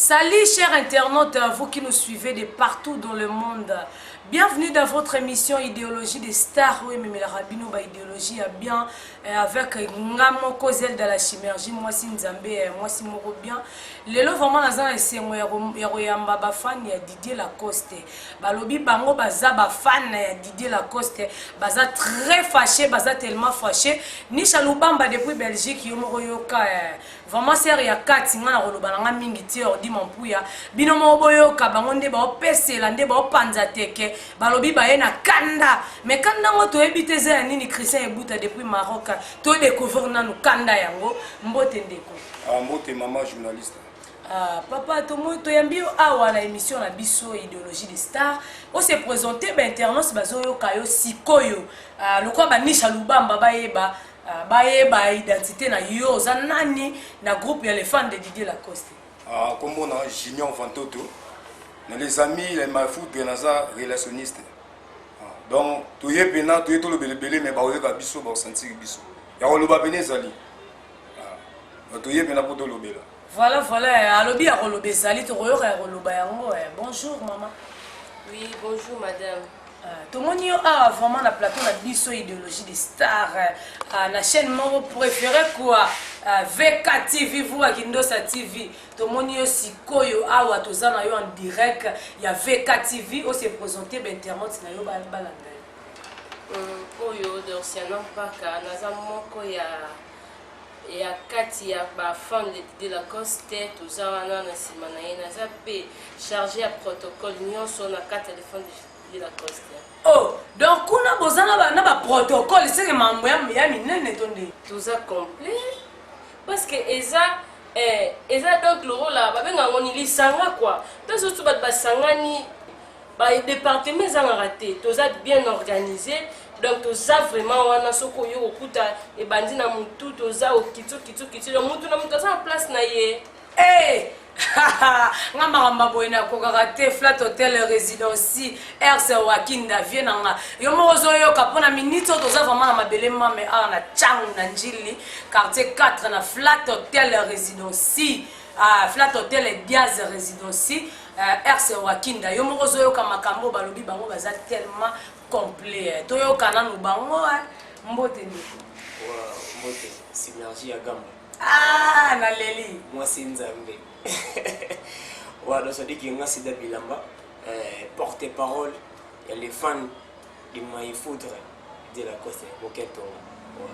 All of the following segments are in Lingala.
Salut chers internautes, vous qui nous suivez de partout dans le monde. Bienvenue dans votre émission Idéologie des stars. Oui, mais la rabino ba idéologie a bien avec Ngamo Kozel de la chimergie. Moi si Nzambe, moi si Moro bien. Lelo vraiment dans un sengo ya ba fan ya Didier Lacoste. Balobi bango baza ba fan ya Didier Lacoste. Baza très fâché, baza tellement fâché. Ni Chalubamba depuis Belgique yomoro yoka vraiment sérieux ya katinga na koloba nga mingi ti ordi mon pouya. Bino mo boyoka bango nde ba opesela nde ba opanza teke. Balobi baye na kanda mais kanda ngo to ebite za nini Christian Ebuta depuis Maroc to découvrir nanu kanda yango mbote ndeko mbote maman journaliste papa to mo to yambi awa na émission na biso idéologie des stars on se présenter ba internautes bazoyo kayo sikoyo lokwa ba Nisha Lubamba bayeba identité na yo za nani na groupe ya les fans de Didier Lacoste comme on a Junior Vantoto. Les amis, les mafout, les relationnistes. Donc, tout est pénal, tout est tout le belé, mais il y a biso, il sentir biso. Il y a le babéné zali. Tout est pénal pour tout le belé. Voilà, alobi ya rolobe zali, to royo ya roloba yango. Bonjour maman. Oui, bonjour madame. Tout le monde a vraiment la plateau la biso idéologie des stars. La chaîne mon préférée quoi. VK TV, vous à Kindosa TV. Tout le monde aussi koyo awa tozana yo en direct. Il y a VK TV, on s'est présenté ben internaute na yo balanda. Koyo d'Océanan Paka, naza moko ya kati ya ba fan de Didier Lacoste, tozana na sima na ye naza pe chargé à protocole nyonso na ka téléphone de Didier Lacoste. Oh, donc kuna bozana na ba protocole, c'est mambo ya minene tonde. Tout ça complet parce que eza donc le rôle là babenga ngoni lisanga quoi. Tous autres ba sangani ba département za raté, tout ça bien organisé. Donc tout ça vraiment wana soko yo okuta e bandi na mutu tout ça o kitu donc mutu na mutu ça en place na ye. Eh ngamba boyena ko karate flat hotel résidence RC Wakinda vienanga yo mozo yo kapona minute toza vraiment na mabele mame na chang na njili quartier 4 na flat hotel résidence flat hotel Diaz résidence RC Wakinda yo mozo yo kamakambo balobi bango baza tellement complet to yo kana no bango mbote ndiko mbote synergie ya gamba na leli moi c'est Nzambe. Voilà, ça dit qu'il y a Sida Bilamba, porte-parole, il y a les fans de Maïfoudre de la Côte Boketo.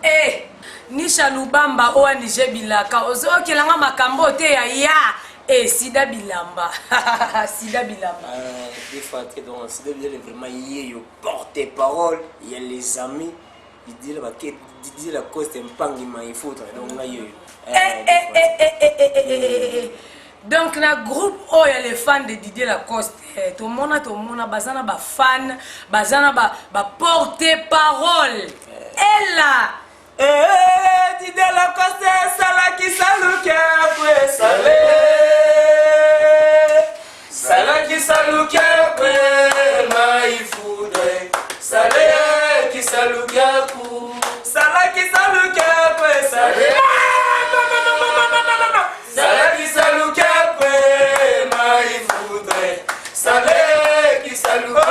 Eh, Nisha Lubamba ONG Bilaka, ozo kelanga makambo te ya Sida Bilamba. Sida Bilamba. Des fois, donc Sida Bilamba vraiment il y a porte-parole, il y a les amis, il dit la Côte Mpangi Maïfoudre, donc donc na groupe oh ya les fans de Didier Lacoste tout le monde bazana ba fan bazana ba porte-parole et là Didier Lacoste salaki saluke après salaki saluke après Maïfoudre salaki saluke après salaki saluke après Salaki saluke après Maïfoudre Salaki saluke oh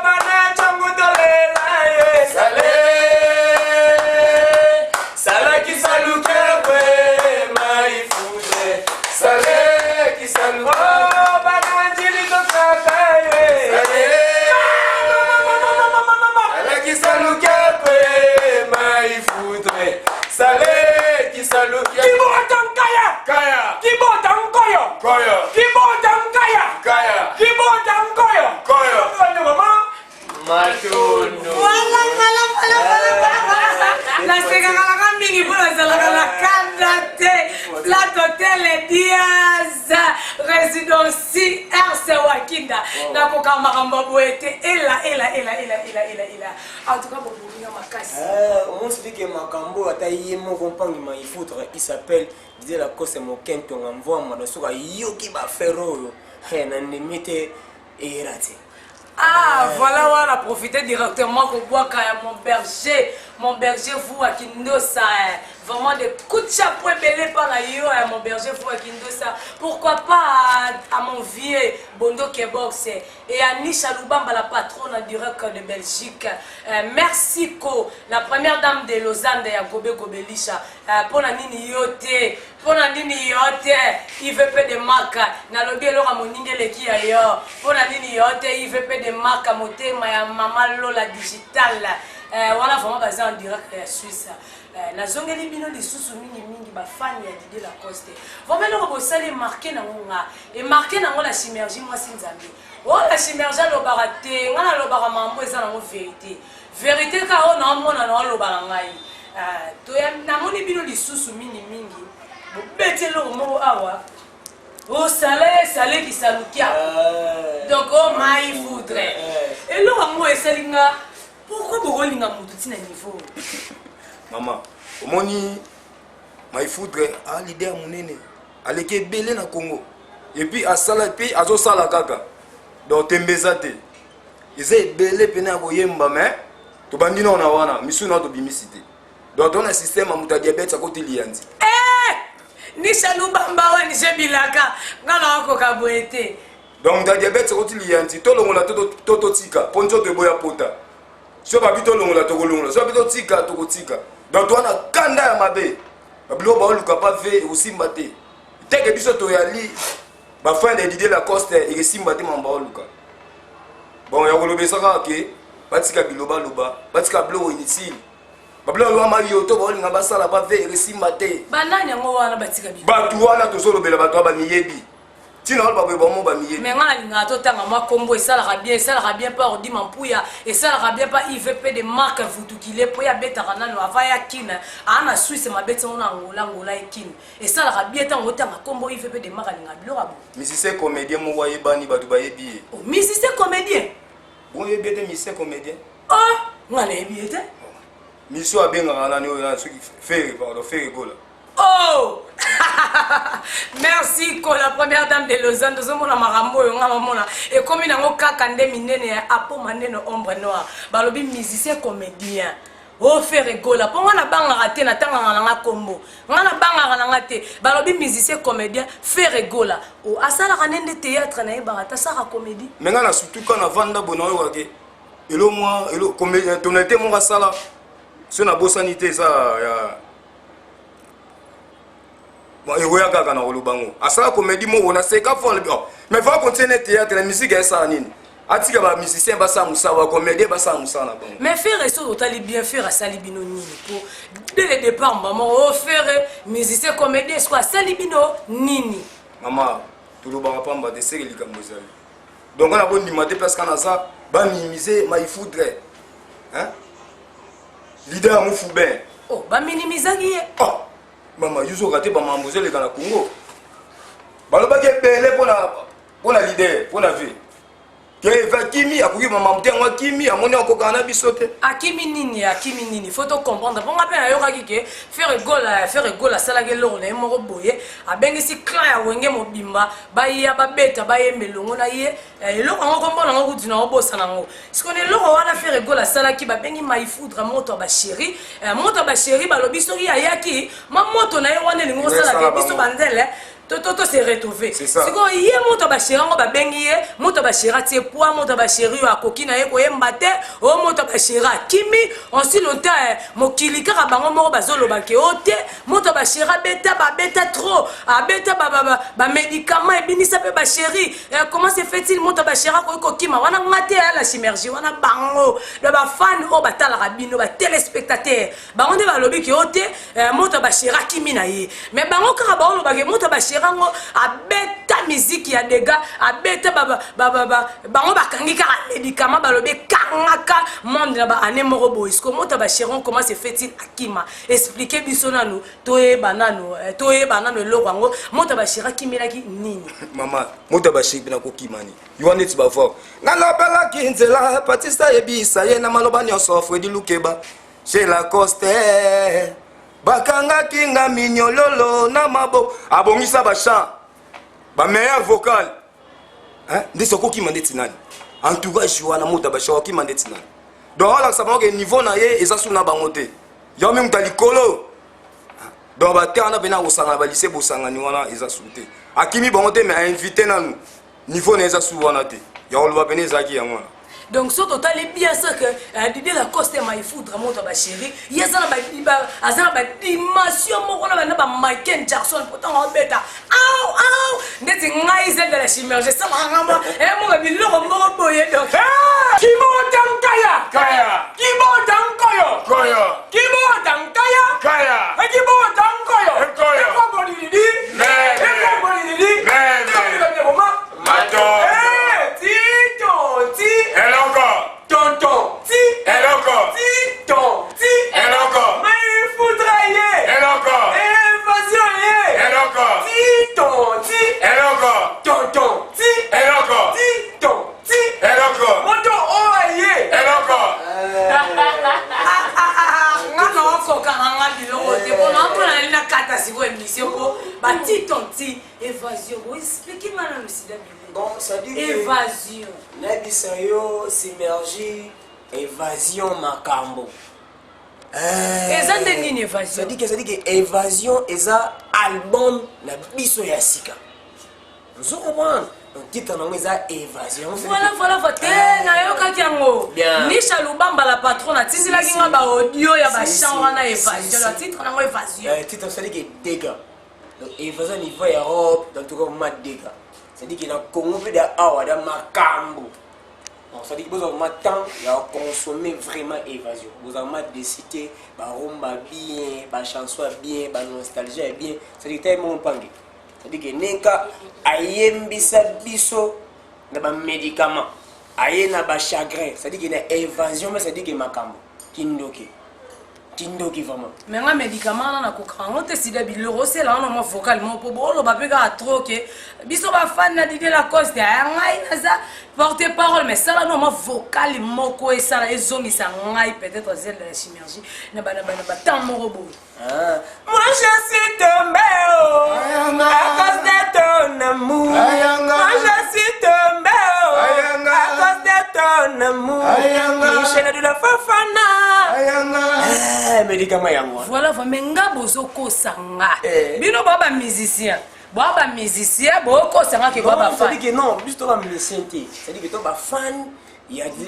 bana changu dolela Salé Salaki saluke après Maïfoudre Salaki saluke oh bana njili dokaka Salaki saluke après Maïfoudre Salaki saluke Kaya. Kibota mkoyo. Koyo. Kibota mkaya. Kaya. Kibota mkoyo. Koyo. Koyo mama. Matono. Wala. La segala mingi bola la kandate. Flat hotel Diaz résidence RC Wakinda. Na kokamba kamba boete ela. En tout cas bobo nga makasi. On se dit que Makambo ata yemo kompangi Maïfoudre, il s'appelle Didier Lacoste Mokento ngamvoa mwana soka yoki ba ferro na nimite erati. Voilà, on a profité directement pour boire quand mon berger mon berger vous à Kindosa. Vraiment des coups de chapeau belé par la yo, mon berger vous à Kindosa. Pourquoi pas à mon vieux Bondo Kebox et à Nisha Lubamba, la patronne en direct de Belgique. Merci Ko, la première dame de Lausanne de Gobe Gobelisha. Pour la nini yote, pour la nini yote, IVP de Maka. Na lobi elora moninge leki ayo. Pour la nini yote, IVP de Maka moté ma maman Lola digital. Voilà vraiment basé en direct de Suisse. La zone libino les sous mingi mingi ba fan ya Didier Lacoste. Vraiment le robot ça les marqué na ngonga et marqué na la synergie moi sinzambi. Oh la synergie lo baraté, ngana lo baramambo eza na vérité. Vérité ka on na mona na lo barangai. To ya na moni bino les sous mingi mingi. Bo betelo mo awa. Oh salé qui salukia. Donc oh my voudrait. Et lo mo eselinga. Pourquoi vous roulez dans mon niveau? Maman, omoni maifudre a leader monene aleke belé na Congo et puis à sala puis azo sala kaka donc tembezate ils belé pena boyemba mais to bandino na wana misu na to bimisité donc on a système amuta diabète à côté lianzi ni Salubamba wa ni jebilaka ngana ko kaboete donc ta diabète à côté lianzi to longola to tika poncho te boya pota so babito longola to longola so babito tika to tika. Donc toi na kanda ya mabe bablo ba luka pa ve aussi mbate teke biso to yali ba fin de Didier Lacoste et simbate mamba luka bon ya kolobe saka ke batika biloba loba batika blo inutile bablo lo mario to ba linga basala ba ve et simbate banani ngo wana batika bi batu wana to solo bela batu ba miyebi tina ba bo mo ba miyebi mais ngana linga to tanga ma combo et ça la bien pas ordi mampuya et ça la bien pas IVP de marque vutukile po ya beta kana no avaya kina ana Suisse ma beta ona ngola ekine et ça la bien tant otanga combo IVP de marque linga bilo abo musicien comédien mo waye bani batu ba yebi oh musicien comédien bon yebi te musicien comédien oh ngana yebi te mission abenga kana ni na soki faire gola. Oh merci ko la première dame de Lausanne de zomona marambo yo ngamona et comme na ngokaka ndemi nene apo maneno ombre noire balobi musicien comédien oh faire rigola po ngana banga raté na tanga ngana kombo ngana banga ngana te balobi musicien comédien faire rigola o asala kanende théâtre na yeba ta sara comédie mais ngana surtout quand na vanda bonoyo wake elo moi elo comédien tonalité mon gasala ce na bosanité ça ya et voyez kaka na olubango asala comédie mo on a seka fol mais va continuer théâtre la musique est ça nini atika ba musicien ba sa musa ba comédien ba sa musa na bango mais faire ça totali bien faire à salibino nini pour dès le départ maman oh faire musicien comédien soit salibino nini maman tout le banga pamba de seri likambo zali donc on a bon dimate parce qu'on a ça ba minimiser ma il faudrait hein leader mo fuben oh ba minimiser oh maman yuzo raté ba mamboze le dans la Congo baloba ke belé pour la leader pour la vie ke va kimi akuki maman mtengo kimi amoni okokana bisote akimi nini faut to comprendre bon appel ayo kakike faire gola sala ke lo na moko boye abengisi clan ya wenge mobimba baya babeta baye melongo na ye eloko ngo kombona ngo kudina obosa nango sikone eloko wana faire gola sala ki babengi maifoudra moto ba chéri balobi soki ayaki ma moto na ye wana lingo sala ke biso bandele toto se retrouver siko ye moto ba chéri ngo babengi ye moto ba chéri tie poa moto ba chéri yo akoki na ye ko yemba te o moto ba chéri kimi on si longtemps mokili kaka bango moko bazoloba ke ote moto ba chéri beta trop abeta ba médicament ebinisa pe ba chéri comment se fait-il moto ba chéri ko kima wana ngate la synergie wana bango de ba fan o batala rabino ba téléspectateur bango de ba lobi ke ote moto ba chéri kimi na ye mais bango kaka ba loba ke moto ba chéri ngo abeta musique ya dega abeta bango bakangi kaka médicament balobi kangaka monde na ba ane moko boys ko moto ba chéri comment se fait-il akima expliquer biso nanu toye banano eloko ngo moto ba chéri kimilaki nini maman moto ba chéri na ko kimani you want it ba fort ngala bela kinzela patista yebisa ye na maloba nyonso Fredi Lukeba chez Lacoste bakanga kinga minyololo na mabo abongisa ba chant ba meilleur vocal hein ndeso ko kimande tinani entourage wana moto ba chéri kimande tinani donc alakisa bango ke niveau na ye eza su na bango te yango mingi ta likolo donc batere na pena kosangana balise bosangani wana eza su te akimi bango te mais ainvite nanu niveau na eza su wana te ya koloba pene ezalaki yango wana donc so totali bien ça que Didier Lacoste mai foudre moto ba chéri yeza na ba dimension moko na ba Michael Jackson pourtant on beta au ndeti ngai zel de la chimère je sais pas ngama mo ba biloko moko boye donc Kibo tankaya kaya Kibo tankoyo koyo Kibo tankaya kaya Kibo tankoyo koyo Eko bolidi Eko bolidi Mato Elle encore tonton si elle encore si ton si elle encore mais foudrailler elle encore invasion elle encore si ton si elle encore tonton si elle encore si ton si elle encore moto oaye elle encore ngana okoka ngana biloko te bona mpona lina kata siko émission ko bati tonti évasion ko expliquer ngana le sida biloko bon ça dit évasion Nabisayo synergie évasion makambo eza nde nini évasion ça dit que évasion eza album na biso ya sika vous comprenez donc titre nango eza évasion voilà te nayokaki yango Nisha Lubamba la patron atindilaki nga ba audio ya ba chant wana évasion la titre nango évasion titre ça dit que dégâts donc évasion niveau Europe dans tout cas ma dégâts ça dit qu'il y a un Congo de awa de makambo bon ça dit que vous avez temps il a consommé vraiment évasion vous avez décidé ba rumba bien ba chanson bien ba nostalgie bien ça dit tellement pangi ça dit que neka ayembisa biso na ba médicament ayena ba chagrin ça dit qu'il y a évasion mais ça dit que makambo kindoki vraiment mais nga médicament na ko krango te sida biloko c'est là on mo vocal mo po bolo ba peka trop que biso ba fan na Didier Lacoste ngai naza porte parole mais ça là non mo vocal moko et ça là ezongisa ngai peut-être zel de la synergie na ba tant moko bo moi je suis tombé à cause de ton amour moi je suis tombé à cause de ton amour Michel de la Fafana médicament yango voilà mais nga bozo ko sanga bino baba musicien boko sanga ke baba fan ça dit que non plus toi musicien ça dit que toi ba fan il y a dit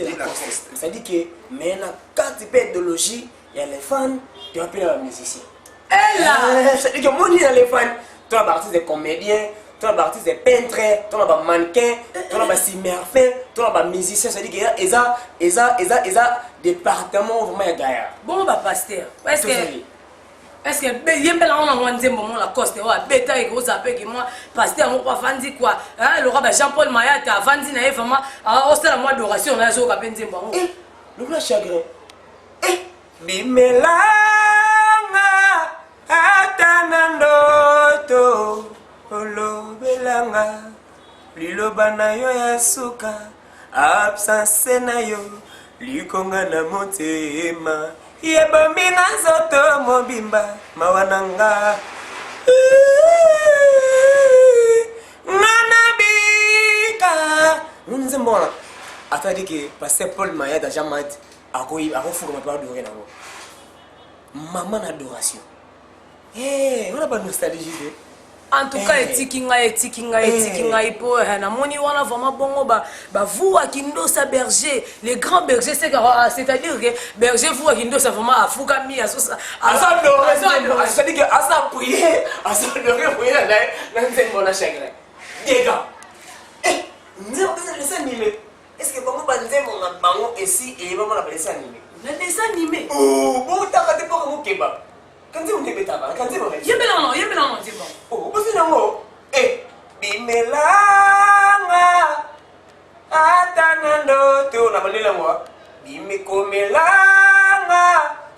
ça dit que mais na quand tu fais idéologie il y a les fans tu appelles les musiciens et là ça dit que moi il y a les fans toi ba artiste de comédien toi ba artiste de peintre toi ba mannequin toi ba simmerfin toi ba musicien ça dit que eza département vraiment gaillard bon ba pasteur est-ce que yembela on a nzembo mon la coste wa beta et gros appel que moi pasteur mon pas vandi quoi hein le roi Jean-Paul Mayata vandi na vraiment au stade mois d'oration na zo ka nzembo le blanc chagrin bimelanga atanandoto olobelanga liloba na yo ya suka absence na yo likonga na motema yebomi na nzoto mobimba mawananga nanabika nzembo wana atadi ke pasteur Paul Mayada jamad akofuka mapa adore nango mama na adoration on a pas nostalgie en tout cas etiki ngai po na moni wana vraiment bongo ba vous akindosa berger les grands bergers c'est-à-dire que berger vous akindosa vraiment afuka mi asosa ça dit que asa prier asa prier na nzembo na chagrin dégâts nzembo ça dessin animé est-ce que bongo ba nzembo na bango ici et bongo na dessin animé na dessin animé oh bon takate pour mo keba quand tu me bêta quand tu me yebela non c'est bon oh parce que non bimelanga atanando na balela moi bimekomelanga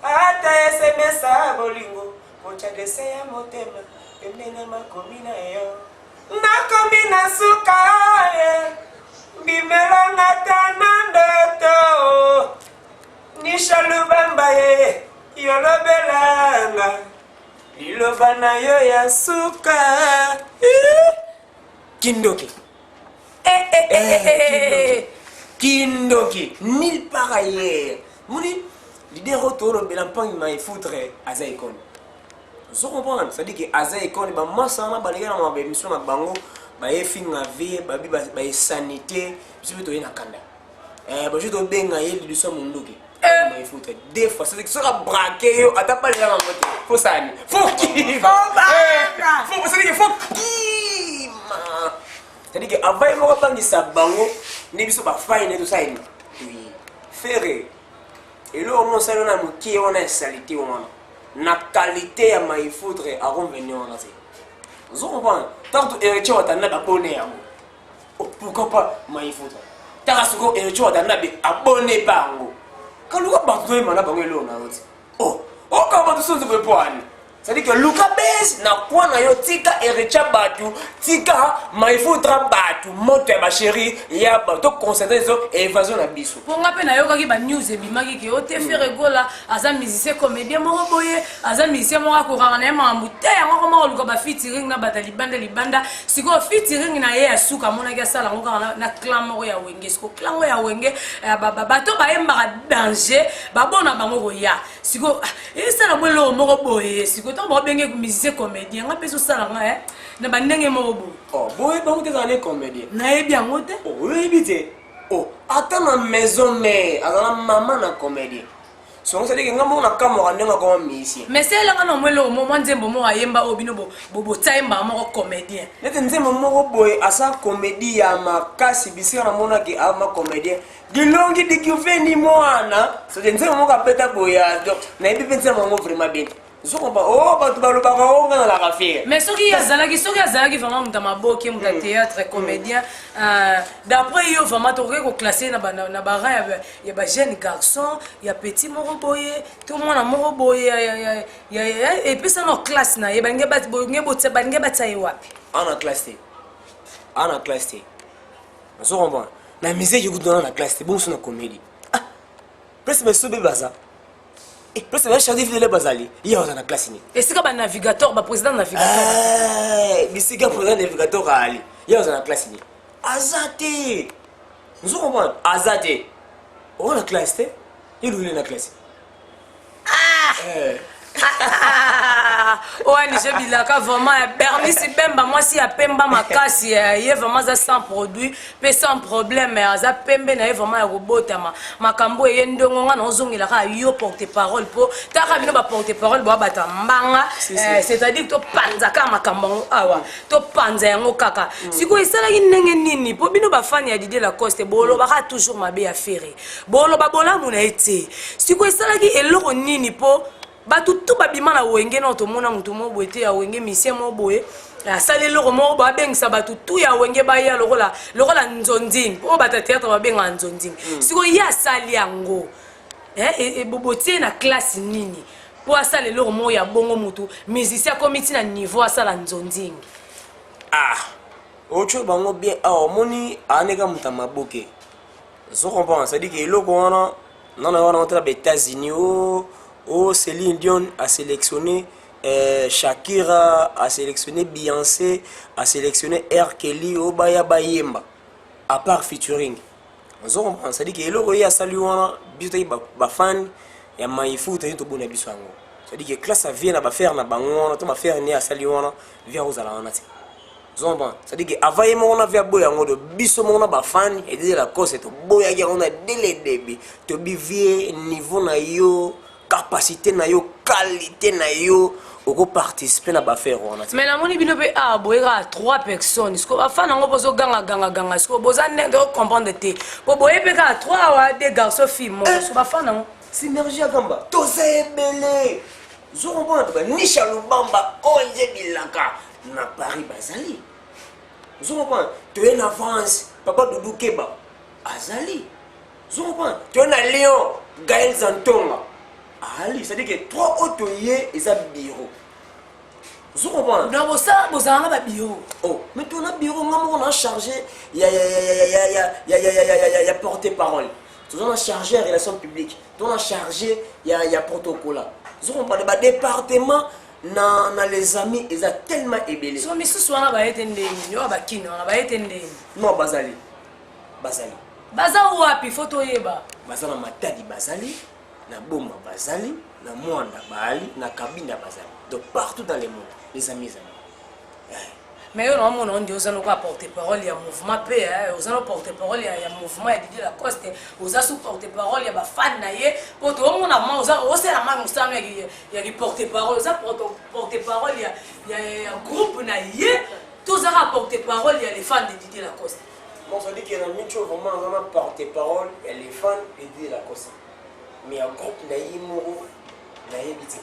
ata SMS bolingo koncha dese ya motema pembena makomina yo nakomi na suka bimelanga tanando Nisha Lubamba yolobelanga liloba na yo ya suka kindoki kindoki mille par ailleurs moni l'idée retour le bilan il foutre aza icône vous comprenez ça dit que aza icône ba massa na balinga na ba émission na bango ba fin na vie ba sanité biso to ina kanda ba je to benga yeli du so munduki il faut des fois c'est que ça va braquer yo ata pas les gens faut ça faut qui faut c'est que faut qui c'est que avant il m'a pas dit ça bango ni biso ba fine tout ça oui faire et là on sait on a qui on a salité on na qualité à ma foutre à revenir on a c'est vous comprenez tant que héritier on t'a abonné à pourquoi pas ma foutre t'as ce que héritier on t'a abonné bango quand Luka Bantu est malade, oh, comment tu sais que c'est-à-dire que Luka Bez n'a quoi na yo tika Ericha Batu, tika Maïfoutra Batu, monte ma chérie, ya bato concentrer sur évasion na biso. Pour ngape na yo kaki ba news e bimaki ke ote fait rigola, aza musicien comédien moko boye, aza musicien moko ko rana ma mute, yango ko Luka ba featuring na batali libanda, siko featuring na ye asuka mona ke sala ngo na clan moko ya wenge, siko clan ya wenge, bato ba yemba danger, ba bona bango ko ya. Siko sala bwelo moko boye, siko to ba benge musicien comédien, ngape so sala nga na bandenge moko boye. Oh, boye ba ngote za ne comédien. Na yebi ngote? Oh, yebi oh, attends la maison mère, alors maman na comédien. So ça dit que ngamo na kamera ndenga ko musicien. Mais c'est là ngano mwelo moment nzembo mo ayemba obino bo taimba moko comédien. Nete nzembo moko boye asa comédie ya makasi bisira mona ki ama comédien. Dilongi dikuveni mwana. So nzembo moko apeta boye donc na yebi nzembo moko vraiment bien. Je comprends. Oh, bah tu vas le baron dans la raffière. Mais ce qui y a Zalaki vraiment dans ma boque, dans le théâtre, comédien. D'après eux, vraiment, tu aurais classé dans la barre. Il y a des jeunes garçons, il y a petits moroboye, tout le monde a moroboye. Et puis ça, dans la classe, il y a des gens en a classé. En a classé. Je comprends. La musique, je vous donne la classe. C'est bon, c'est une comédie. Ah, presque, mais c'est bazar. Et puis c'est Chadif de Bazali. Il y a dans la classe. Et c'est comme un navigateur, le président navigateur. Mais c'est comme président navigateur à Ali. Il y a dans la classe. Azate. Nous comprenons. Azate. On a la classe. Il est dans la classe. Ouais, ni je bilaka vraiment Bernie si bemba moi si a pemba makasi ye vraiment ça sans produit mais sans problème ça pembe na vraiment ya robota makambo ye ndongo nga nozongela ka yo porte parole po taka bino ba porte parole bo bata mbanga c'est-à-dire to panza ka makambo awa to panza yango kaka siko isala kinenge nini po bino ba fan ya Didier Lacoste bolo ba toujours mabe ya faire bolo ba bola muna ete siko isala ki eloko nini po batu tout babima na wenge na tomona mutu mo boete ya wenge misien mo boye asali loko mo ba bengisa batu tout ya wenge ba ya lokola nzonding o bata théâtre ba benga nzonding siko ya sali yango e bobotie na classe nini po asali loko mo ya bongo mutu musicien komiti na niveau asala nzonding ocho bango bien moni aneka muta maboke so comprend ça dit que loko wana non on aux États-Unis. Oh, Céline Dion a sélectionné Shakira, a sélectionné Beyoncé, a sélectionné R. Kelly, Obaya Bayemba. À part featuring. On comprend. Ça dit que l'eau y a salué bisous ba fan ya maifu te to bona biso ngo. Ça dit que classe vient à faire na bango to ma faire ni a salué vient aux ala onati. On comprend. Ça dit que avant on a via boya ngo de biso mona ba fan et dire la cause to boya ya on a dès le début. To bivie niveau na yo capacité na yo qualité na yo oko participer na ba faire on a mais la moni bino pe boyera 3 personnes ce ko ba fa nango bozo ganga ce ko boza ne de comprendre te po boye pe ka 3 wa des garçons filles mo so ba fa nango synergie gamba to sebele zo comprendre ba ni Chalubamba onje bilaka na Paris bazali zo comprendre to en avance papa Doudou Keba azali zo comprendre to na Léon Gaël Zantonga. Ali, c'est-à-dire que 3 autres et ça bureau. Vous comprenez? Non, ça, vous avez un bureau. Oh, mais ton bureau, on a chargé, il y a porte-parole. On a chargé la relation publique. On a chargé, il y a protocole. Vous comprenez? Le département, dans les amis, ils ont tellement ébélé. Si on soit là, non, Bazali. Bazali wapi photo yeba. Bazali Matadi Bazali. na Boma Bazali, na Mwanda Bali, na Kabinda Bazali. Donc partout dans le monde, les amis. Mais on dit aux allons porter-parole, il y a mouvement paix, aux allons porter-parole, il y a mouvement, il y a Lacoste, aux allons porter-parole, il y a des fans, pour tout le monde, il y a des porter-parole, aux allons porter-parole, il y a un groupe, tous les porter-parole, il y a les fans de Didier Lacoste. Moi, je dis qu'il y a une chose vraiment porter-parole, il y a les fans de Didier Lacoste. Mais il y a un groupe, il y a Moro, il y a Biti.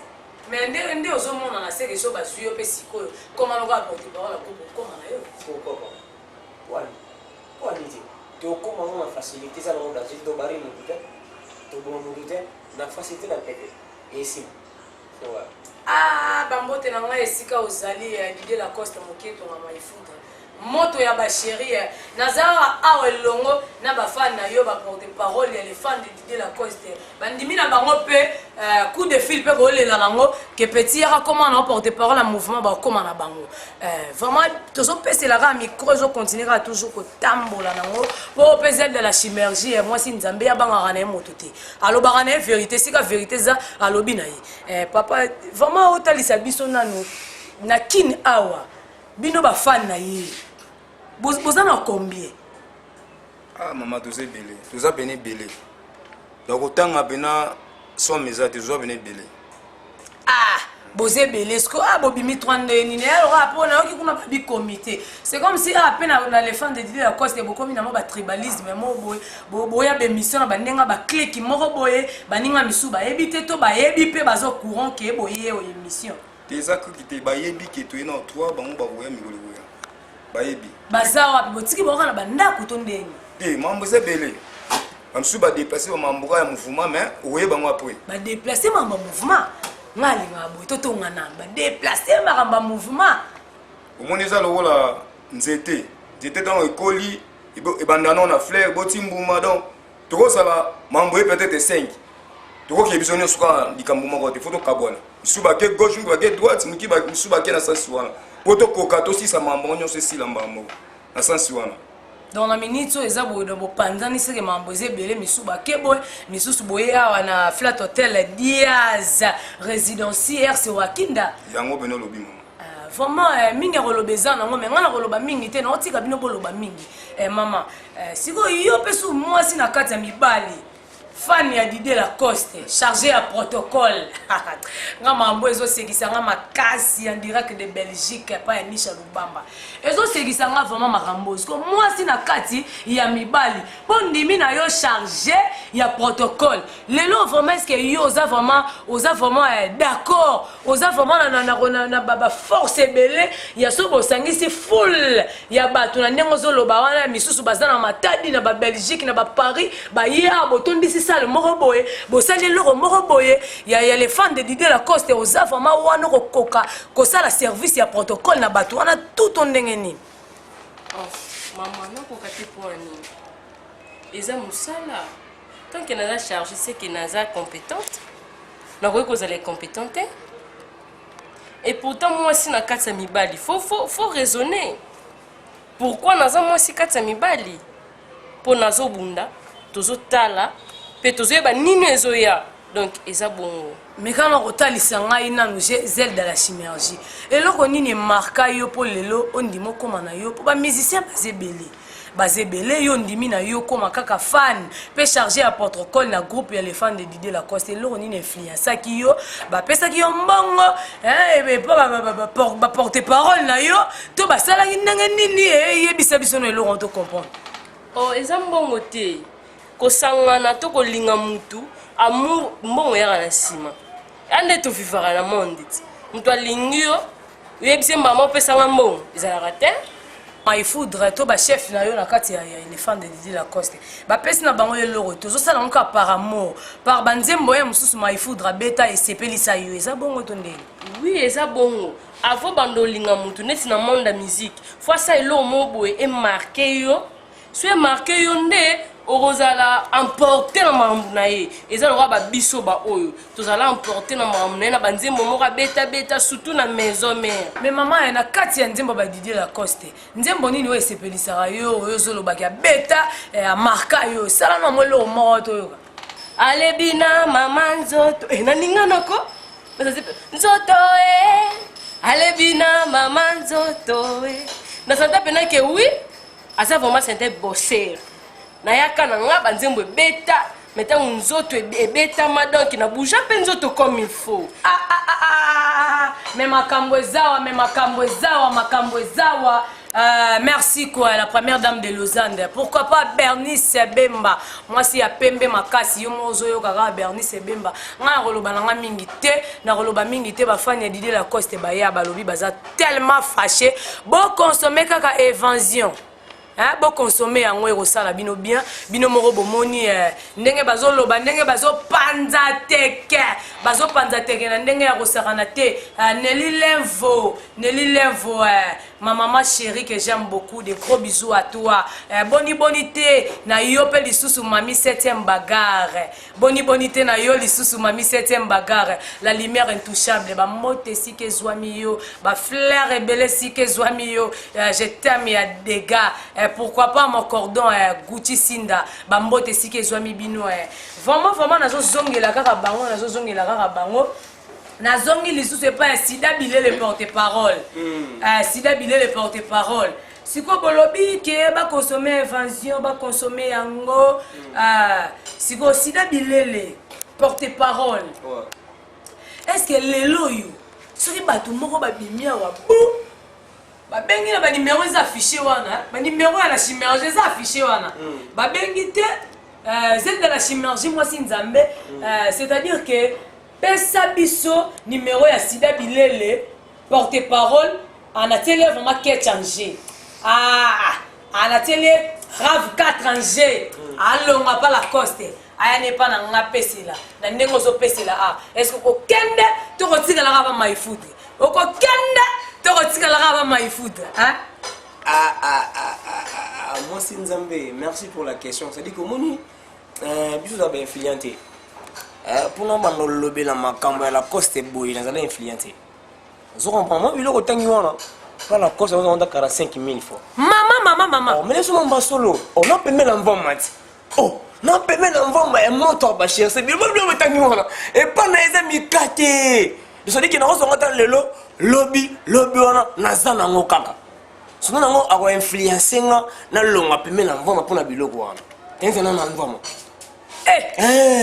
Mais ndé ozomona na seke so basuyo pe sikoyo comment on va porter parole comment na yo pourquoi dire to comment on a facilité ça dans Brésil to bari no putain to bon no putain na facilité na tête et ici bambote na ngai esika ozali Didier Lacoste moketo na maifuta moto ya ba chérie nazara awa elongo na ba fan na yo ba porter parole ya les fans de Didier Lacoste bandimi na bango pe coup de fil pe ko lela nango que petit ya comment na porter parole à mouvement ba comment na bango vraiment tozo pese la ga micro zo continuera toujours ko tambola nango pour peser de la chimergie moi si nzambe ya banga kana moto te alo ba kana vérité sika vérité za alobi na ye papa vraiment otalisa biso nanu na kin awa bino ba fan na ye vous en avez combien? Ah, maman, tu sais belé. Tu as béni belé. Donc, autant que tu as son maison, tu as béni belé. Ah, vous avez belé. Ce que vous avez 32 lignes, alors on a pas comité. C'est comme si à peine dans les fans de Didier Lacoste, il y a beaucoup de tribalisme. Il y a des missions, il y a des clés qui m'ont boyé, il y a des missions, il y a des courant qui ont boyé aux émissions. Tes actes qui te bayebi qui tu es dans trois, bon, bah, ouais, mais bayebi. Bazawa, botiki boka na banda kutondeni. Mambo c'est belé. On se bat déplacer au mambo ya mouvement, mais ouais, bah moi après. Ba déplacer mambo mouvement. Ngali ngabo toto ngana ba déplacer maramba mouvement. Au moins les allo la nzete. J'étais dans le colis, et bandana na fleur, botimbuma donc. Toko sala mambo peut-être 5. Toko qui besoin sur likambuma ko te photo kabwana. Suba ke gauche, suba ke droite, muki ba suba ke na sens wana. Poto kokato si sa mambo nyonso si lambambo. Na sens wana. Dans la minute so eza boyo bo panzani seke mambo ezebele misuba keboy misusu boye awa na flat hotel Diaz résidentiaire c'est Wakinda. Yango beno lobi mama. Vraiment mingi rolobeza nango mais ngana roloba mingi te na otika bino boloba mingi. Mama siko yo pesu mwasi na kati ya mibali. Fan ya Didier Lacoste chargé à protocole. Nga mambo ezo segisa nga makasi en direct de Belgique pa ya Nisha Lubamba. Ezo segisa nga vraiment makambo. Parce que moi si na kati ya mibali, bon ndimi na yo chargé ya protocole. Lelo vraiment est-ce que yo oza vraiment d'accord, oza vraiment na baba force belé ya so bosangisi full ya bato na ndengo zo loba wana misusu bazana matadi na ba Belgique na ba Paris ba ya botondisi le moroboye bosali loko moroboye ya les fans de Didier Lacoste aux vraiment wana kokoka ko sala service ya protocole na bato wana tout ondenge nini maman na kokati poani eza musala tant que naza chargé c'est que naza compétente na koki kozala compétente et pourtant moi si na kati ya mibali faut raisonner pourquoi naza moi si kati ya mibali po nazo bunda tozo tala pe tozoyeba nini ezoya donc eza bongo mais quand on kotalisa ngai nanu zelle de la synergie eloko nini marka yo po lelo ondimo koma na yo po ba musicien bazebele yo ndimi na yo koma kaka fan pe chargé à protocole na groupe ya les fans de Didier Lacoste eloko nini influence ki yo ba pesa ki yo mbongo et ba porter parole na yo to ba sala ndenge nini yebisa biso no eloko to comprendre oh eza mbongo te kosangana to kolinga mutu amour mbongo ya na sima ande to vivara na monde mutu alingi yo yebise mama pesanga mbongo ezalaka te il faudrait to ba chef na yo na kati ya éléphant de Didier Lacoste ba pesi na bango eloko tozo sala nka par amour par banzembo ya mususu il faudra beta et sepelisa yo eza bongo to ndeni oui eza bongo avant bandolinga mutu neti na monde la musique fois ça elo moboye et marqué yo soit marqué yo nde orozala emporter na mambo na ye eza loka ba biso ba oyo tozala emporter na mambo na ye na banzembo moko beta surtout na maison mère mais maman na kati ya nzembo ba Didier Lacoste nzembo nini oyo esepelisaka yo oyo zolobaki ya beta ya marka yo sala na mwelo moko to yoka alebina mama nzoto naninga noko nzoto alebina mama nzoto nasanta pena ke oui asa vraiment c'est un bosseur nayaka na nga banzembo ebeta metango nzoto ebetama donc na bouge mpe nzoto comme il faut mais makambo ezawa merci quoi, la première dame de Lausanne. Pourquoi pas Bernice Bemba? Moi si ya pembe makasi yo mozo yo kaka Bernice Bemba. Nga roloba nanga mingi te, na roloba mingi te ba fan ya Didier Lacoste ba ya balobi baza tellement fâché. Bon consommer kaka évasion. Hein, bon consommer yango ekosala bino bien, bino moko bomoni ndenge bazoloba ndenge bazopanza teke na ndenge ya kosakana te Nelly Lenvo ma maman chérie que j'aime beaucoup, des gros bisous à toi. Bonité na yo pe lisusu mami 7e bagarre. Bonité na yo lisusu mami 7e bagarre. La lumière intouchable ba mote si ke zwami yo, ba fleur rebelle si ke zwami yo. Je t'aime ya dégâts. Pourquoi pas mon cordon Gucci Sinda, ba mote si ke zwami bino Vraiment nazo zongela kaka bango. Nazongi lisusu c'est pas Sida Bilé le porte-parole. Sida Bilé le porte-parole. Si quoi bolobi ke ba consommer invention, ba consommer yango si quoi Sida Bilé le porte-parole. Est-ce que lelo yo soki bato moko ba bimia wa bu ba bengi na ba numéro affiché wana, ba numéro ya la chimérgie affiché wana. Ba bengi te c'est de la chimérgie moi si nzambe c'est-à-dire que Pesa biso numéro ya Sida Bilele porte-parole en atelier vraiment qui est changé. En atelier Rave 4 Angers. Allons on pas la coste. Aya n'est pas dans la pesila. Na ndengo zo pesila est-ce que ko kende to kotika la rava my food. Oko kende to kotika la rava my food, hein? Moi c'est Nzambe. Merci pour la question. Ça dit que moni biso za ben influenté. Pour nous, on lobby la makambo la coste boy, nous allons influencer. Vous comprenez? Moi, il est au temps où la coste on a 45 000 fois. Maman. Mais laisse-moi en solo. On a payé l'envoi mat. Oh, non payé l'envoi mais monte pas cher. C'est bien le temps où et pas les amis katé. Je dis que nous sommes dans le lobby on a nazana ngokaka. Sinon on a influencer na longa payé l'envoi pour la biloko wana. Tenez na envoi.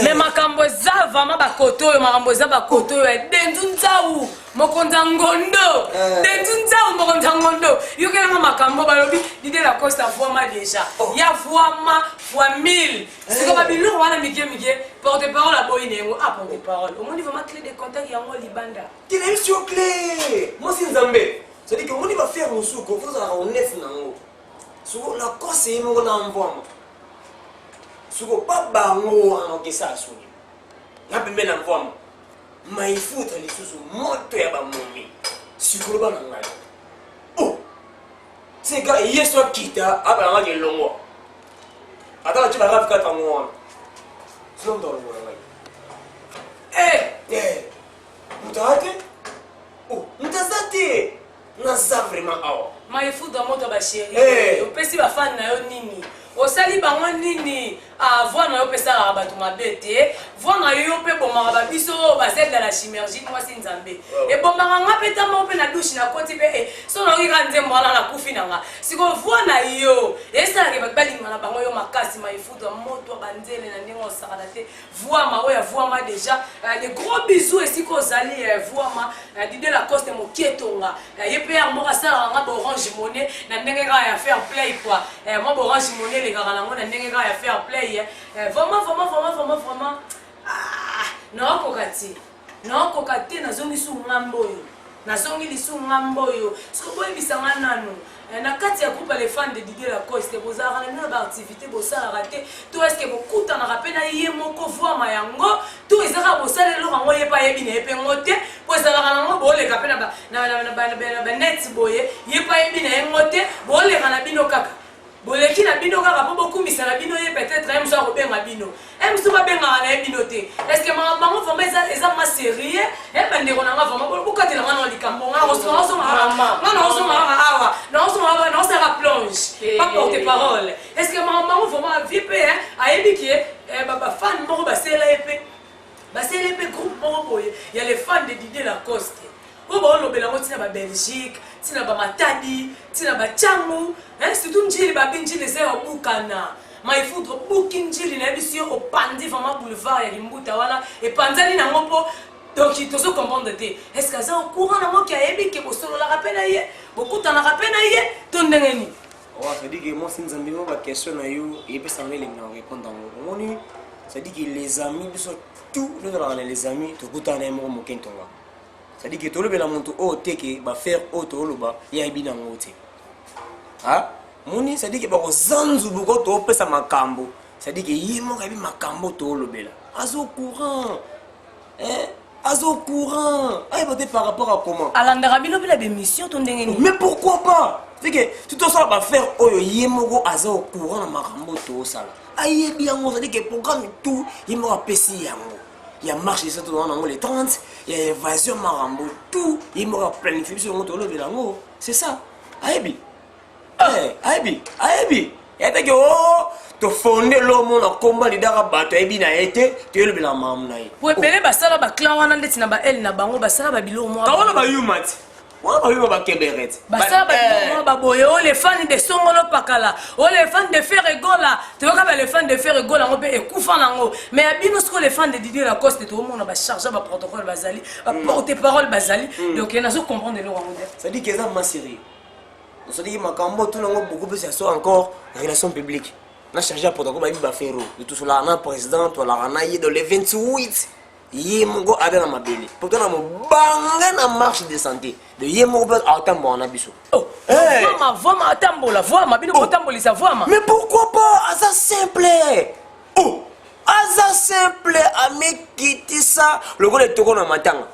Mais makambo za vraiment bakoto yo makambo za bakoto yo dendu nzawu mokonza ngondo yo kena makambo balobi Didier Lacoste voima déjà ya voima fois 1000 c'est comme biloko wana mike porte-parole à boyinengo porte-parole au moins vraiment clé de contact yango libanda qui est sur clé moi c'est Nzambe ça dit que on va faire un souko vous allez en neuf nango souko la conseiller mon na envoie suko pas bango anoke sa suni na pembe na mvamo maifuta lisusu moto ya bamomi sikolo ba ngai oh c'est gars yeso kita aba nga kelongo ata tu vas rave kata ngwa sinon dans le mutake oh mutazate na za vraiment awa maifuta moto ba chérie opesi ba fan na yo nini osali bango nini voir na yo pesa bato mabete voir na yo pe bomaka ba biso ba celle de la chimérgie moi c'est Nzambe et bomaka nga peta mo pe na douche na koti pe so na ngi nzembo ala na kufi nanga siko voir na yo esa ke ba balinga na bango yo makasi maifuta moto banzele na ndingo sakana te voir ma oya voir ma déjà des gros bisous et siko zali voir ma Didier Lacoste mo kietonga ye pe mo ka sala nga Orange Money na ndenge ka ya faire play quoi moi Orange Money les gars na ngona ndenge ka ya faire play vraiment non kokati nazongi su ngambo yo siko boye bisanga nanu na kati ya groupe les fans de Didier Lacoste bozara na ba activité bosala raté to est-ce que bokuta na rapena ye moko voir mayango to ezaka bosala lo rango ye pa ye bine pe ngote po ezala rango bole kapena na net boye ye pa ye bine ngote bole kana bino kaka boleki na bino kaka po bokumisa na bino ye peut-être même so robenga bino so ba benga na bino te est-ce que bango vraiment eza ma sérieux bande ko na vraiment bokati na ngana likambo ngana on se plonge pas porte-parole est-ce que bango vraiment vipe ayebi ki baba fan moko basela il y a les fans de Didier Lacoste. Oh bah on lobela ngo tina ba Belgique, tina ba Matadi, tina ba Tchangu, hein c'est tout njili ba binjili c'est au Bukana. Mais il faut booking njili na biso au Pandi vraiment boulevard ya Limbuta wana et Panzali na ngopo donc il faut comprendre est-ce que ça au courant na mo ki ayebi ke bosolo la rappel aye, beaucoup t'en rappel aye, ton ndengeni. Ouais, ça dit que moi si nous avons une question na yo et puis ça me les répondre en moni. Ça dit que les amis tout nous dans les amis tout coup t'en aime mo kentonga. Ça dit que tout le bela monto o teke ba faire auto loba ya ibina ngote. Ah, moni ça dit que ba ko zanzu buko to pesa makambo. Ça dit que yimo ka bi makambo to lo bela. Azo courant. Azo courant. Ay boté par rapport à comment? Alandara bilo bila bémission ton ndengeni. Mais pourquoi pas? C'est que tout ça va faire oyo yimo azo courant na makambo to sala. Ay bien ngo ça dit que programme tout yimo a pesi yango. Il y a marché ça tout dans les 30, il y a évasion marambo, tout, il m'aura planifié sur mon tour de l'ango. C'est ça. Aïbi. Aïbi. Il y a des gens qui ont fondé l'homme en combat de Darabat, Aïbi n'a été, tu es le bilan mamnaï. Oui, mais les sala ba clan wana ndeti na ba el na bango ba sala ba bilo mo. Quand on a eu mat. On a eu ba keberet. Ba sala ba bilo mo ba boyo les fans de Songolo Pakala. Oh les fans de Ferregola. Tu vois que les fans de Ferregola on peut écouter nango. Mais abino ce que les fans de Didier Lacoste tout le monde ba charger ba protocole bazali, ba porte-parole bazali. Donc il y en a qui comprendre le wango. Ça dit que ça m'a sérieux. On se dit que makambo tout nango beaucoup plus ça encore relations publiques. On a chargé à protocole ba Ferro. De tout cela on a président toi la ranaye dans les 28. Yemongo ada na mabele pourtant na mobanga na marche de santé de yemongo peut atambo na biso oh voix atambola voix bino kotambolisa voix mais pourquoi pas asa simple asa simple amekiti ça le gole toko na matanga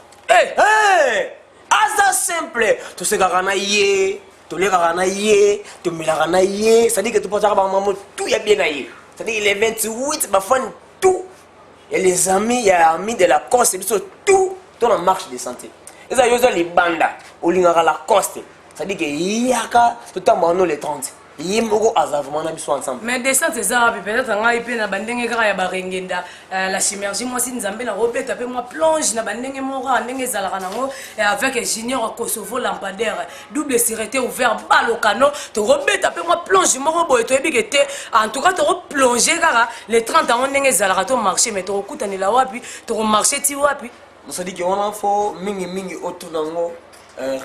asa simple to se garana ye to le garana ye to milaka na ye ça dit que tu peux faire ba maman tout ya bien na ye ça dit les 28 ba fan tout. Et les amis, il y a amis de la Coste, tout dans la marche de santé. Et ça, il y a les bandes, au lingara la Coste. Ça dit que il y a tout le temps, les 30. Il y a ensemble. Mais descente c'est ça, peut-être nga ipe na bandenge kaka ya barengenda la synergie moi si nzambe na robet après moi plonge na bandenge mora ndenge zalaka nango avec Junior Kosovo lampadaire double sécurité ouvert balle au canot to robet après moi plonge moko boy to ebike te en tout cas to replonger kaka les 30 ans ndenge zalaka to marché mais to kutani la wapi to marché ti wapi. Ça dit qu'on a faut mingi autour nango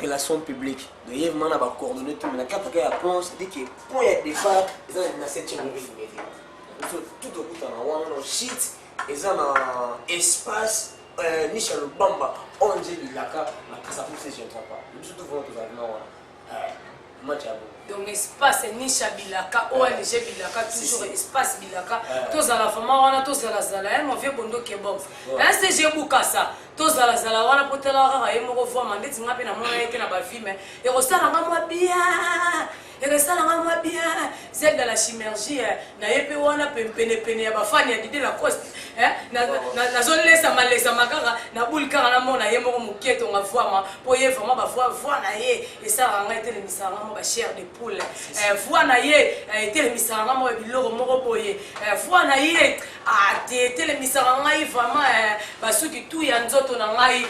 relations publiques. De y avoir des coordonnées tout mais la carte qui a plonge dit que quand il y a des départ ils ont une 7e rue. Tout au bout dans un shit ils ont un espace niche le bamba on dit la carte la casa pour ces gens pas. Nous surtout vont tous avoir match à donc espace niche bilaka ONG bilaka toujours espace bilaka tous à la femme wana tous à la zala mon vieux bondo kebab est-ce que j'ai bouka ça tous à la zala wana potela rara et mo voir mandeti ngape na mona yeke na ba vie mais et rosala ngama bien et rosala ngama bien celle de la synergie na yepe wana pene ya ba fani ya Didier Lacoste na zone laisse malesa makara na bulkara na mona yemo ko muketo nga voir po ye vraiment ba voir na ye et ça ranga etele misara mo ba chair de poule voir na ye etele misara mo biloko moko boye voir na ye etele misara ngai vraiment ba suki tout ya nzoto na ngai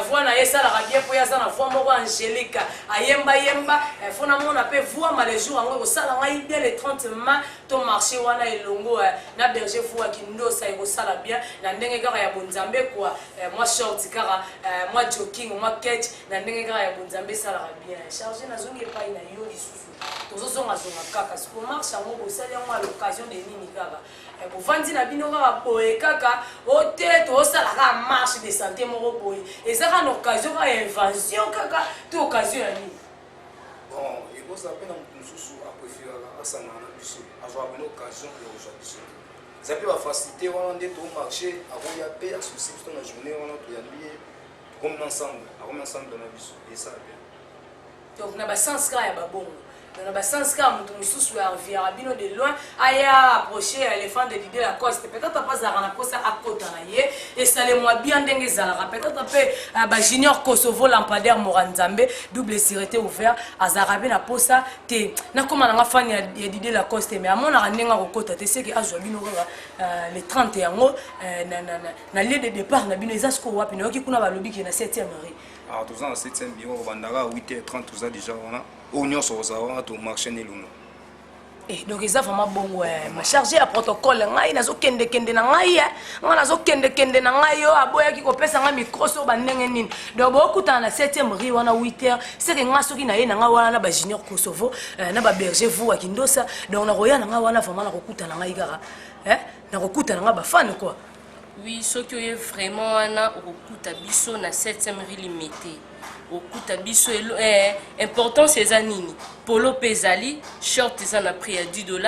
voir na ye sala ka bien po ya sana voir moko angélique ayemba fona mona pe voir ma les jours ngo sala ngai bien les 30 mai to marché wana elongo na berger fois ki ndosa eko sala bien na ndenge kaka ya bonzambe quoi moi short kaka moi jogging moi catch na ndenge kaka ya bonzambe sala bien chargé na zongi pa ina yo lisusu tozo zonga kaka ce qu'on marche ngo bo sala ngo à l'occasion de nini kaka bo vandi na bino kaka boye kaka o te to sala ka marche de santé moko boye et ça ka occasion ka invention kaka to occasion ya nini bon il faut s'appeler dans mususu a préférer à sangana biso avoir une occasion de aujourd'hui ça peut faciliter on est au marché avant il y a paix à souci dans la journée on a tout y aller comme ensemble dans la biso et ça bien donc na ba sens ka ya ba bongo dans le sens que nous sommes rabino de loin aya approcher les fans de Didier Lacoste peut-être pas zarana posa à côté et ça les moi bien dengue zara peut-être ba junior Kosovo lampadaire Moranzambe double sécurité ouvert à Zarabé na posa te na comme na fan ya Didier Lacoste mais à mon aranenga ko kota te c'est que azobino les 30 yango na lieu de départ na bino ezasko wapi na yoki kuna balobi ki na 7e rue. Alors tous ans 7e bureau bandara 8h30 tous ça déjà on a oignon sur ça on a tout marché ne luno. Et donc ils ont vraiment bon ma chargé à protocole ngai nazo kende na ngai nga nazo kende na ngai yo aboya ki ko pesa nga micro so bandenge nini donc bokuta na 7e rue wana 8h c'est que nga soki na ye na nga wana na ba junior Kosovo na ba berger vous à Kindosa donc na roya na nga wana vraiment na kokuta na ngai kaka na kokuta na nga ba fan quoi. Oui, ce qui est vraiment wana okuta biso na 7e rue limité. Okuta biso important c'est zanini. Polo pezali, short ça na prix à $10.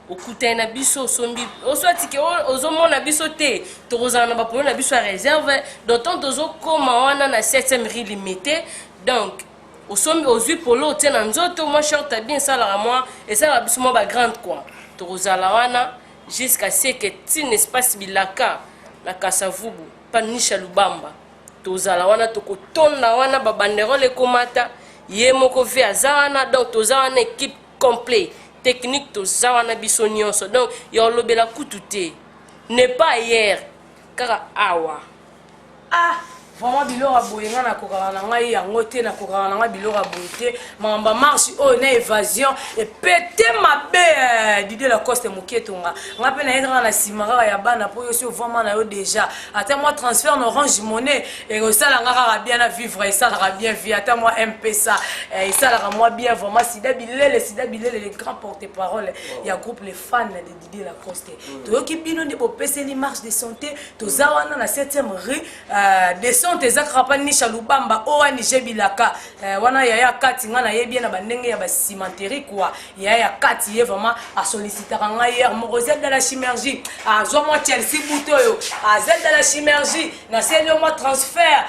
Okuta na biso sombi. Oswati ke ozomona biso te. Tozana ba polo na biso à réserve. D'autant tozo koma wana na 7e rue limité. Donc aux polo te na nzoto moi short bien ça la moi et ça la biso mo ba grande quoi. Tozala wana jusqu'à ce que tin espace bilaka la Kasavubu panisha lubamba tozala wana tokotonda wana babanderole komata ye moko ve azana donc toza wana équipe complet technique toza wana biso nyonso donc yo lobela kutute ne pas hier kaka awa vraiment bilora boyenga na kokala na ngai yango te na kokala na ngai bilora boyete mamba marche na évasion et pété mabe Didier Lacoste moketonga nga pe na yenga na simara ya bana po yo si vraiment na yo déjà ata moi transfert na Orange Money et ça la ngara bien à vivre et ça la bien vie ata moi MP ça et ça la moi bien vraiment Sida Bilele les grands porte-parole il y a groupe les fans de Didier Lacoste to ki bino ndi bo peseli marche de santé to zawana na 7e rue de tes akrapani Chalubamba oa nije bilaka wana yaya kati nga na yebi na bandenge ya basimenteri quoi yaya kati ye vraiment a solliciter nga hier Morozet de la Chimergie a zo mo Chelsea butoyo a Z de la Chimergie na seli mo transfert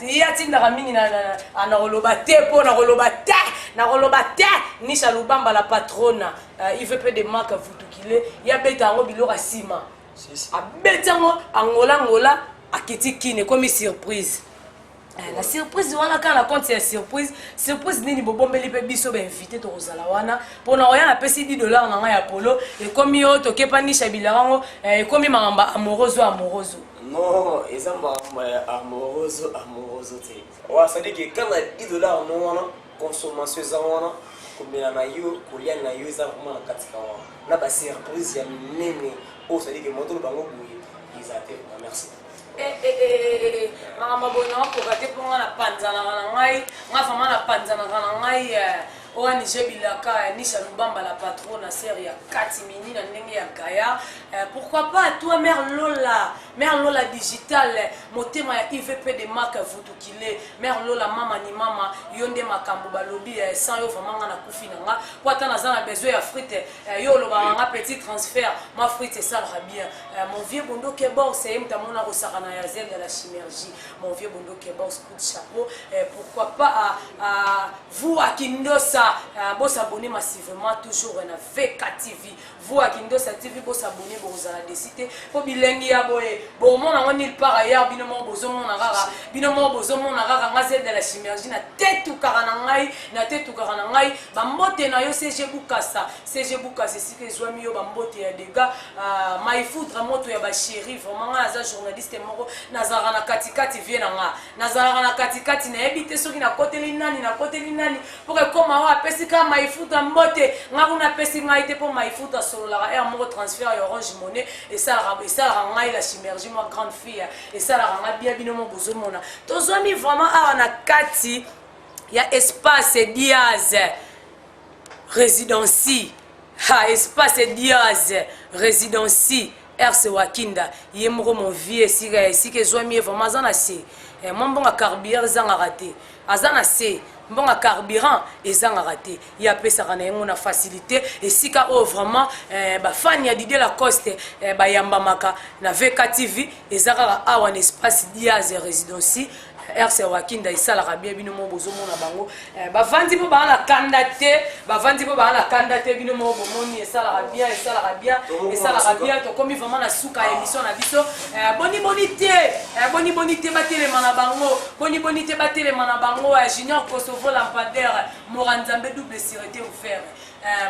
ya tinda ramingi na roloba te po na roloba te ni Chalubamba la patrona il veut peu de marque vutukile ya beta ngo bilora sima a beta ngo angola akiti kine comme surprise la surprise wana quand la compte c'est surprise nini bobombeli pe biso ba invité to rozala wana pona oya na pesi $10 na nga ya polo et comme yo to kepanisha bilango et comme mamba amoroso non ezamba amoroso te wa ça dit que quand la $10 no wana consommation za wana kombina na yo kolia na yo za vraiment na katika wana na ba surprise ya nene o ça dit que moto bango buye izate merci. Mama bona ko gate ponga na panzana na ngai nga fama na panzana na ngai o ani jebilaka ni Chalubamba la patrona série ya Katimini na ndenge ya Gaya pourquoi pas toi mère Lola digital motema ya IVP de marque vutukile mère Lola mama ni mama yonde makambo balobi sans yo vraiment nga na kufi na nga po ata na zana besoin ya frite yo loba nga petit transfert ma frite ça va bien mon vieux bondo kebor c'est mtamona ko sakana ya zel de la Chimergie mon vieux bondo kebor coup de chapeau pourquoi pas à vous à Kindosa vous s'abonner massivement toujours na VK TV vous à Kindosa TV vous s'abonner vous allez décider pour bilengi ya boye bon mon on il part ailleurs binomo bozomona rara ngazel de la Chimergie na tetu karanangai bambote na yo CG Bukasa c'est que zwami yo bambote ya dega maifudra moto ya ba chéri vraiment aza journaliste moko nazara na katikati vie na nga nazara na katikati na ebite soki na koteli nani pour que comme wa pesi ka maifudra mbote nga kuna pesi ngai te pour maifudra solo la air moko transfert ya Orange Money et ça ngai la Chimergie moi grande fille et ça la ranga bien binomo bozomona tozwami vraiment awa na kati ya espace Diaz résidency espace Diaz résidency RC Wakinda yemro mon vie si que zwami vraiment zana se mon bon carburant zanga raté azana se bon carburant ezanga raté ya pesa kana yengo na facilité et sika o vraiment ba fan ya Didier Lacoste ba yamba maka na VK TV ezaka awa na espace Diaz résidency RC Wakinda esalaka bien bino mo bozomona bango bavandi po bana kandate bavandi po bana kandate bino mo bomoni esalaka bien to komi vraiment na suka émission na biso boni bonité batelema na bango Junior Kosovo Lampadaire Moranzambe double sécurité ouvert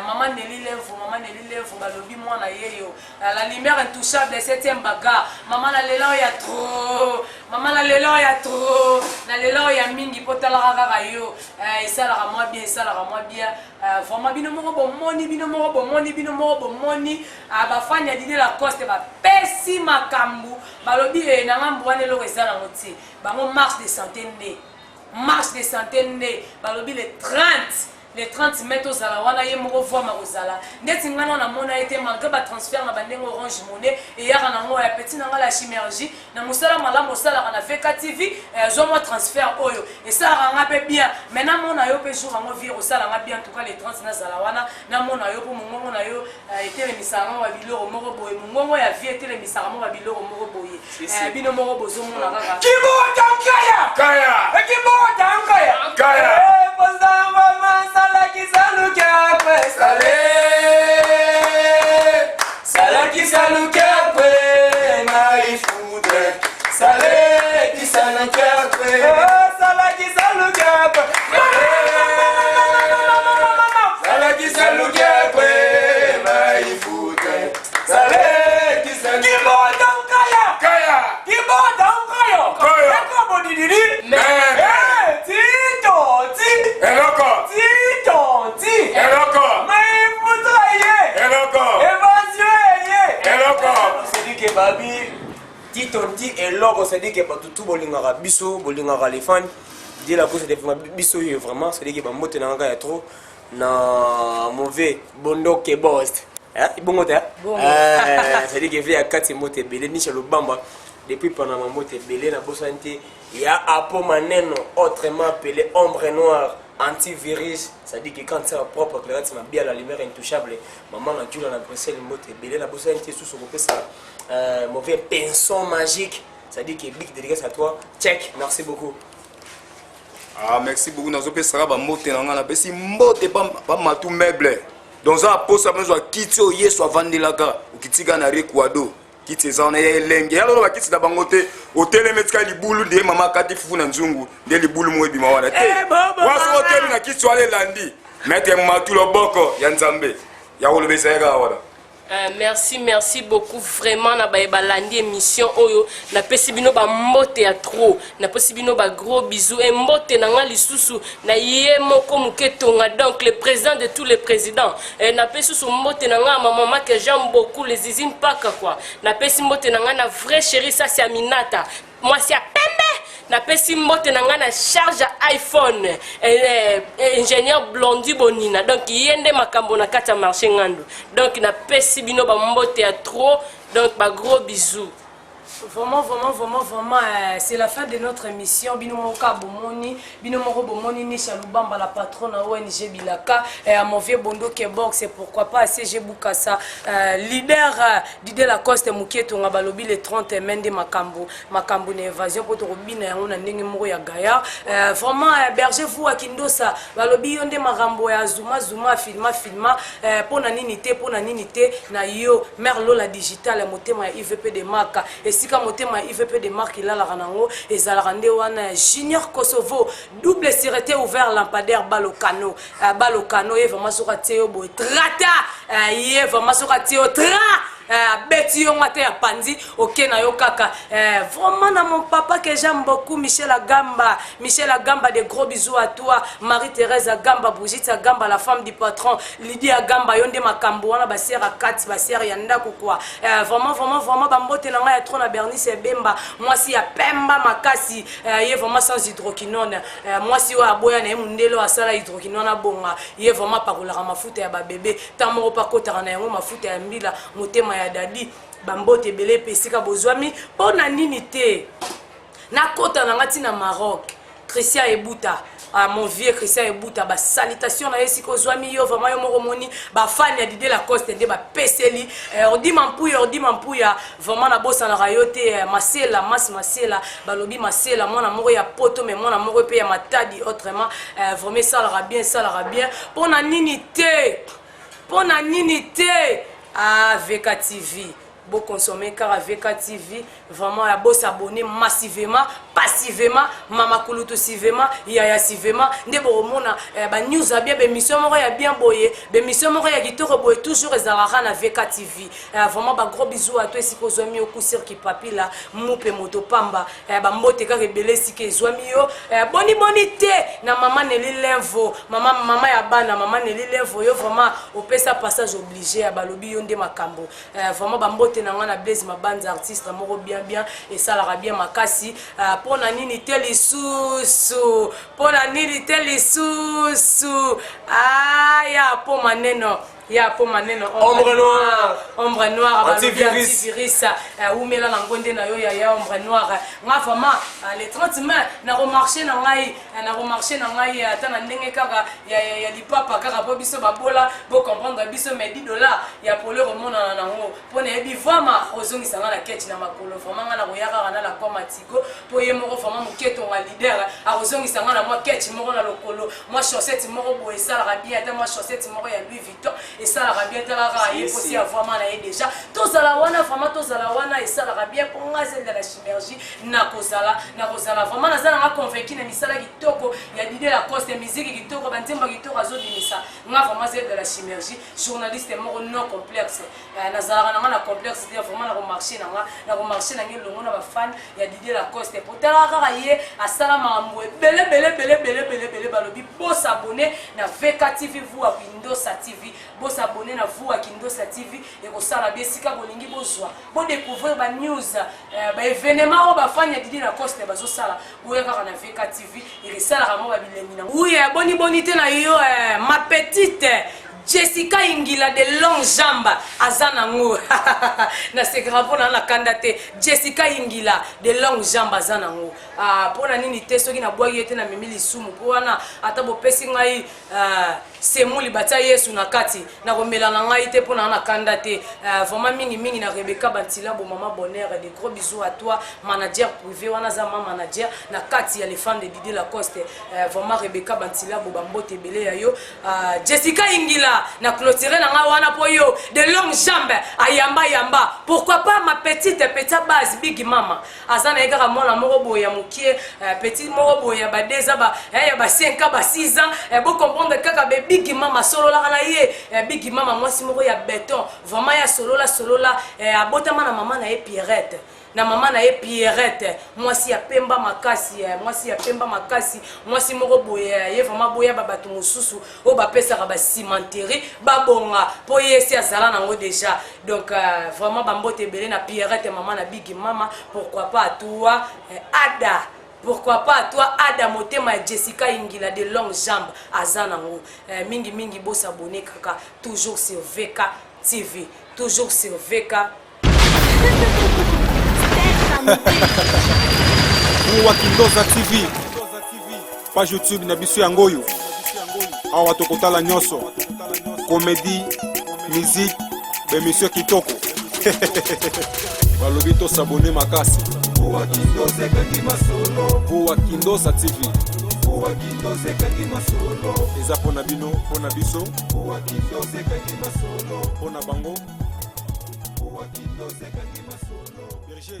maman Nelly Levo balobi mwana yeyo la lumière intouchable 7e bagarre maman la lelo ya trop na lelo ya mingi potala kaka yo esalaka moi bien vraiment bino moko bomoni bafani ya Didier Lacoste bapesi makambu balobi na ngambu wana eloko eza nango te bango marche de santé nde balobi les 30 mètres aux alawana ye moko voix marozala neti ngana na mona été malgré ba transfert na bandengo Orange Money et yaka nango ya petit nanga la chimergie na musala malamu sala na VK TV zo mo transfert oyo et ça ranga pe bien maintenant mona yo pe jour ngo viro sala nga bien en tout cas les 30 na zalawana na mona yo po mongo na yo été le misanga wa biloro moko boye mongo ya vie été le misanga mo wa biloro moko boye bino moko bozo mona kaka Kibo Tankaya Sala qui saluque après maï foudre Salé qui saluque après Sala qui saluque après Sala qui saluque après maï foudre Salé qui saluque Qui bon Babi, Titonti et l'or, c'est-à-dire que tout bolingara biso, bolingara les fans, dit la cause de biso vraiment, c'est-à-dire que Bamote n'a trop na mauvais bondo ke boss. Hein, bon c'est-à-dire que via 4 mots belé ni chez le bamba depuis pendant ma moto belé na bosanté, il y a apo maneno autrement appelé ombre noire. Antivirus, c'est-à-dire que quand c'est propre, que c'est bien la lumière intouchable. Maman a dû la presser le mot belé la bosse sous son côté ça mauvais pinceau magique, c'est-à-dire que big dédicace à toi. Check, merci beaucoup. Ah merci beaucoup. Nous avons ça va monter dans la baisse. Monter pas matou meuble. Dans un poste à besoin quitter au yes soit vendre la gare ou quitter na rekwado. Quitter ça on est lengue. Alors on va quitter d'abord côté hôtel metka libulu de mama kati fufu na nzungu de libulu mo bima wana. Waso hôtel na quitter aller landi. Mettre matou le boko ya nzambe. Ya olobesa ya wala. Merci beaucoup vraiment na balandi émission oyo na pesibino ba mbote ya trop na pesibino ba gros bisous et mbote na nga lisusu na ye moko muketonga donc le président de tous les présidents na pesusu mbote na nga maman que j'aime beaucoup les zizine paka quoi na pesi mbote na nga na vrai chéri ça c'est Aminata moi c'est pembe na pesi mbote na nga na charge iPhone ingénieur Blondi Bonina donc yende makambo na kata marché ngandu donc na pesi bino ba mbote ya trop donc ba gros bisous. Vraiment, c'est la fin de notre émission. Binomoka Bomoni, Binomoro Bomoni, Nisha Lubamba, la patronne à ONG Bilaka, et à mon vieux Bondo Kebok, c'est pourquoi pas CG Boukassa, leader Didier Lacoste Mouketo, Ngabalobi, les 30 Mende Makambo, Makambo n'évasion, Potorobina, on a Nengemoro ya Gaïa. Vraiment, bergez-vous à Kindosa, Balobi, Yonde Marambo, Zuma, filma, Pona Ninité, na yo, Merlo la digitale, Motema, IVP de Maka, et si comme motema IVP de marque il a la ranango et zalarande wana Junior Kosovo double sécurité ouvert lampadaire balokano et vraiment sur ateo boy trata et vraiment sur ateo tra beti yo ngate ya panzi ok na yo kaka vraiment na mon papa que j'aime beaucoup Michel Agamba des gros bisous à toi Marie-Thérèse Agamba Brigitte Agamba la femme du patron Lydia Agamba yonde makambo wana basera kati basera yanda kokwa vraiment bambote na nga ya trop na Bernice Bemba moi si ya Pemba makasi ye vraiment sans hydroquinone moi si wa boya na mundelo asala hydroquinone bonga ye vraiment parola mafuta ya ba bébé tamoro pakota na yango mafuta ya mbila motema ya dadi bambote belé pesika bozwami pona nini te na kota na ngati na Maroc Christian Ebuta mon vieux Christian Ebuta ba salutation na yesi ko zwami yo vraiment yo moko moni ba fan ya Didier Lacoste de ba peseli ordi mampuya vraiment na bossa na rayote masela masela balobi masela mwana moko ya poto mais mwana moko pe ya matadi autrement vraiment ça la bien pour na nini te à VK TV. Beau consommer car à VK TV vraiment à beau s'abonner massivement passivement mama kulutu sivement yaya sivement ndebo mona ba news a bien be mission moko ya bien boye be mission moko ya kitoko boye toujours ezalaka na VK TV vraiment ba gros bisous à toi siko zomi au kusir ki papi la mupe moto pamba ba mbote ka rebele sike zomi yo boni te na mama Nelly Lenvo mama ya bana mama Nelly Lenvo yo vraiment au pesa passage obligé à balobi yo nde makambo vraiment ba mbote na ngana blaze ma bande artiste moko bien et ça la bien makasi pour na nini teli susu pour na nini teli susu aya pour maneno ya po maneno ombre noir antivirus umela na ngonde na yo ya ombre noir nga vraiment le 30 mai na remarché na ngai ata na ndenge kaka ya lipapa kaka po biso babola po comprendre biso mais $10 ya polo remona na ngo po na ebi vraiment ozongisa nga na ketch na makolo vraiment nga na koyaka na la koma tigo po ye moko vraiment moketo nga leader a ozongisa nga na moi ketch moko na lokolo moi chaussette moko boye ça la bien ata moi chaussette moko ya Louis Vuitton et ça la bien talaka et aussi vraiment là déjà tous à la wana et ça la bien pour nga de la synergie na kozala vraiment na zala nga convaincu na misala kitoko ya Didier Lacoste musique kitoko banzemba kitoko azodimisa nga vraiment de la synergie journaliste moko non complexe na zala na complexe c'est vraiment na remarcher na ngelo na ba fan ya Didier Lacoste pour talaka ye asala mambo bele balobi bo s'abonner na VK TV vous à Windows TV bo s'abonner na vous à Kindosa TV et ko sala besika bolingi bozwa bo découvrir ba news ba événement ba fan ya Didier Lacoste bazo sala boya kaka na VK TV et sala ramo ba bilengi na oui bonité na yo ma petite Jessica Ingila de longue jambe azanango na sekrapo na kandate Jessica Ingila de longue jambe azanango pona nini te soki na bwaki ete na mimili sumu pona ata bo pesi ngai semuli bata Yesu na kati na komela na ngai te pona na kandate vraiment mingi na Rebecca Bantila bo mama bonheur de gros bisous à toi manager privé wana za mama manager na kati ya les fans de Didier Lacoste vraiment Rebecca Bantila bo bambote belé ya yo Jessica Ingila na clôturer na nga wana po yo de longue jambe ayamba pourquoi pas ma petite base big mama azana eka mwana moko boye ya mukie petit moko boye ya ba 2 ans ya ba 5 ans ba 6 ans bo comprendre kaka be big mama solo la kana ye big mama mwasi moko ya béton vraiment ya solo la abotama na mama na ye Pierrette na mama na ye Pierrette mwasi ya pemba makasi mwasi moko boye ye vraiment boya babatu mususu o ba pesa ba cimenterie babonga po yesi azala nango déjà donc vraiment bambote belé na Pierrette mama na big mama pourquoi pas toi Ada pourquoi pas toi Ada motema Jessica Ingila de longue jambe azanango mingi bo s'abonner kaka toujours sur VK TV toujours sur VK Ou Kindosa TV page YouTube na biso ya ngoyo awa tokotala nyoso comédie musique émission kitoko balobi to s'abonner makasi Ou Kindosa TV eza pona bino pona biso pona bango Berger